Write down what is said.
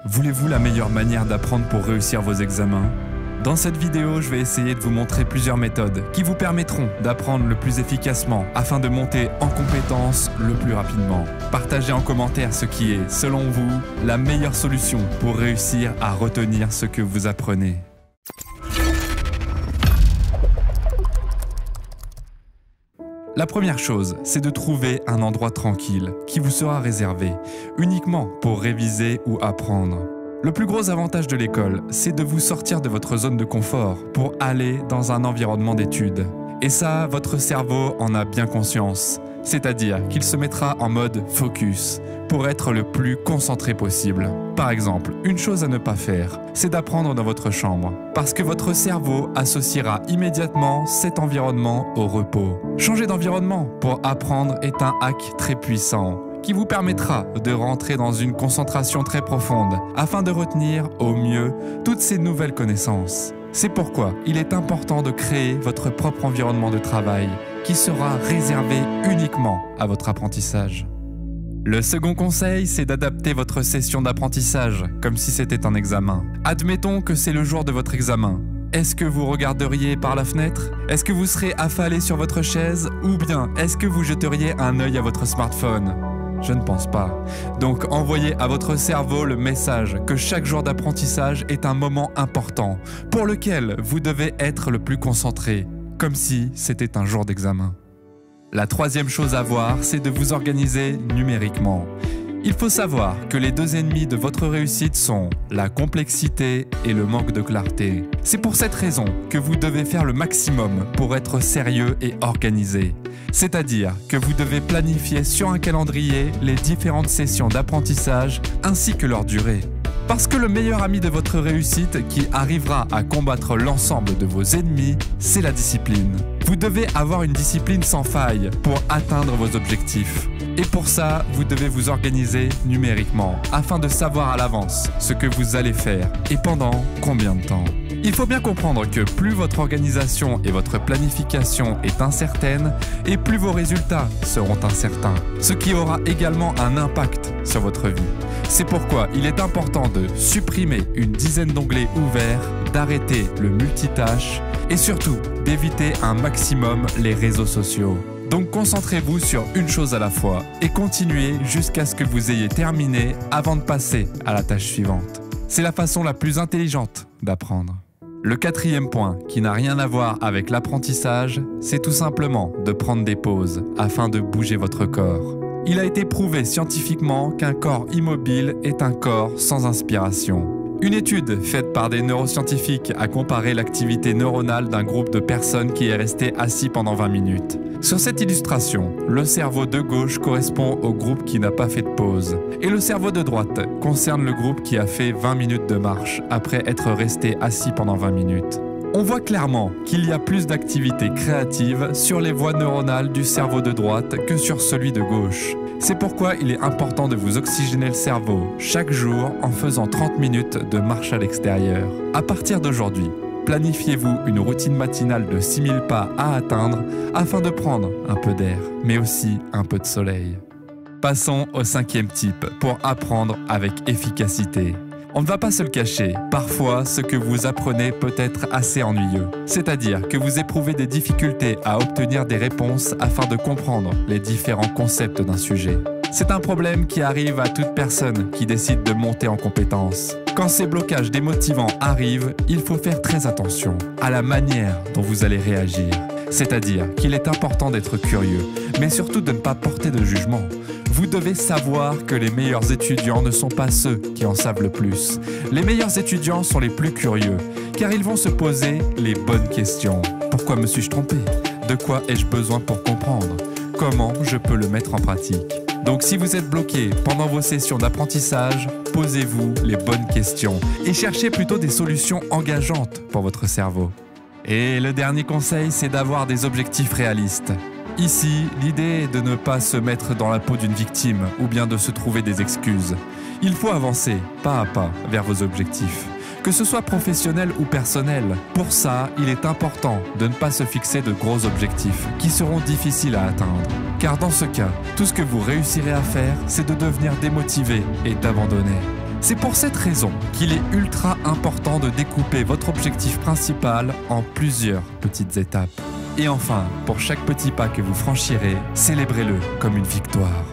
Voulez-vous la meilleure manière d'apprendre pour réussir vos examens? Dans cette vidéo, je vais essayer de vous montrer plusieurs méthodes qui vous permettront d'apprendre le plus efficacement afin de monter en compétences le plus rapidement. Partagez en commentaire ce qui est, selon vous, la meilleure solution pour réussir à retenir ce que vous apprenez. La première chose, c'est de trouver un endroit tranquille qui vous sera réservé, uniquement pour réviser ou apprendre. Le plus gros avantage de l'école, c'est de vous sortir de votre zone de confort pour aller dans un environnement d'études. Et ça, votre cerveau en a bien conscience, c'est-à-dire qu'il se mettra en mode focus pour être le plus concentré possible. Par exemple, une chose à ne pas faire, c'est d'apprendre dans votre chambre, parce que votre cerveau associera immédiatement cet environnement au repos. Changer d'environnement pour apprendre est un hack très puissant, qui vous permettra de rentrer dans une concentration très profonde afin de retenir au mieux toutes ces nouvelles connaissances. C'est pourquoi il est important de créer votre propre environnement de travail qui sera réservé uniquement à votre apprentissage. Le second conseil, c'est d'adapter votre session d'apprentissage comme si c'était un examen. Admettons que c'est le jour de votre examen. Est-ce que vous regarderiez par la fenêtre? Est-ce que vous serez affalé sur votre chaise? Ou bien est-ce que vous jeteriez un œil à votre smartphone? Je ne pense pas. Donc envoyez à votre cerveau le message que chaque jour d'apprentissage est un moment important pour lequel vous devez être le plus concentré, comme si c'était un jour d'examen. La troisième chose à voir, c'est de vous organiser numériquement. Il faut savoir que les deux ennemis de votre réussite sont la complexité et le manque de clarté. C'est pour cette raison que vous devez faire le maximum pour être sérieux et organisé. C'est-à-dire que vous devez planifier sur un calendrier les différentes sessions d'apprentissage ainsi que leur durée. Parce que le meilleur ami de votre réussite qui arrivera à combattre l'ensemble de vos ennemis, c'est la discipline. Vous devez avoir une discipline sans faille pour atteindre vos objectifs. Et pour ça, vous devez vous organiser numériquement afin de savoir à l'avance ce que vous allez faire et pendant combien de temps. Il faut bien comprendre que plus votre organisation et votre planification est incertaine et plus vos résultats seront incertains, ce qui aura également un impact sur votre vie. C'est pourquoi il est important de supprimer une dizaine d'onglets ouverts, d'arrêter le multitâche et surtout d'éviter un maximum les réseaux sociaux. Donc concentrez-vous sur une chose à la fois et continuez jusqu'à ce que vous ayez terminé avant de passer à la tâche suivante. C'est la façon la plus intelligente d'apprendre. Le quatrième point, qui n'a rien à voir avec l'apprentissage, c'est tout simplement de prendre des pauses afin de bouger votre corps. Il a été prouvé scientifiquement qu'un corps immobile est un corps sans inspiration. Une étude faite par des neuroscientifiques a comparé l'activité neuronale d'un groupe de personnes qui est resté assis pendant 20 minutes. Sur cette illustration, le cerveau de gauche correspond au groupe qui n'a pas fait de pause et le cerveau de droite concerne le groupe qui a fait 20 minutes de marche après être resté assis pendant 20 minutes. On voit clairement qu'il y a plus d'activité créative sur les voies neuronales du cerveau de droite que sur celui de gauche. C'est pourquoi il est important de vous oxygéner le cerveau chaque jour en faisant 30 minutes de marche à l'extérieur. À partir d'aujourd'hui, planifiez-vous une routine matinale de 6000 pas à atteindre afin de prendre un peu d'air, mais aussi un peu de soleil. Passons au cinquième type pour apprendre avec efficacité. On ne va pas se le cacher, parfois ce que vous apprenez peut être assez ennuyeux. C'est-à-dire que vous éprouvez des difficultés à obtenir des réponses afin de comprendre les différents concepts d'un sujet. C'est un problème qui arrive à toute personne qui décide de monter en compétences. Quand ces blocages démotivants arrivent, il faut faire très attention à la manière dont vous allez réagir. C'est-à-dire qu'il est important d'être curieux, mais surtout de ne pas porter de jugement. Vous devez savoir que les meilleurs étudiants ne sont pas ceux qui en savent le plus. Les meilleurs étudiants sont les plus curieux, car ils vont se poser les bonnes questions. Pourquoi me suis-je trompé? De quoi ai-je besoin pour comprendre? Comment je peux le mettre en pratique? Donc si vous êtes bloqué pendant vos sessions d'apprentissage, posez-vous les bonnes questions et cherchez plutôt des solutions engageantes pour votre cerveau. Et le dernier conseil, c'est d'avoir des objectifs réalistes. Ici, l'idée est de ne pas se mettre dans la peau d'une victime ou bien de se trouver des excuses. Il faut avancer pas à pas vers vos objectifs, que ce soit professionnel ou personnel. Pour ça, il est important de ne pas se fixer de gros objectifs qui seront difficiles à atteindre. Car dans ce cas, tout ce que vous réussirez à faire, c'est de devenir démotivé et d'abandonner. C'est pour cette raison qu'il est ultra important de découper votre objectif principal en plusieurs petites étapes. Et enfin, pour chaque petit pas que vous franchirez, célébrez-le comme une victoire.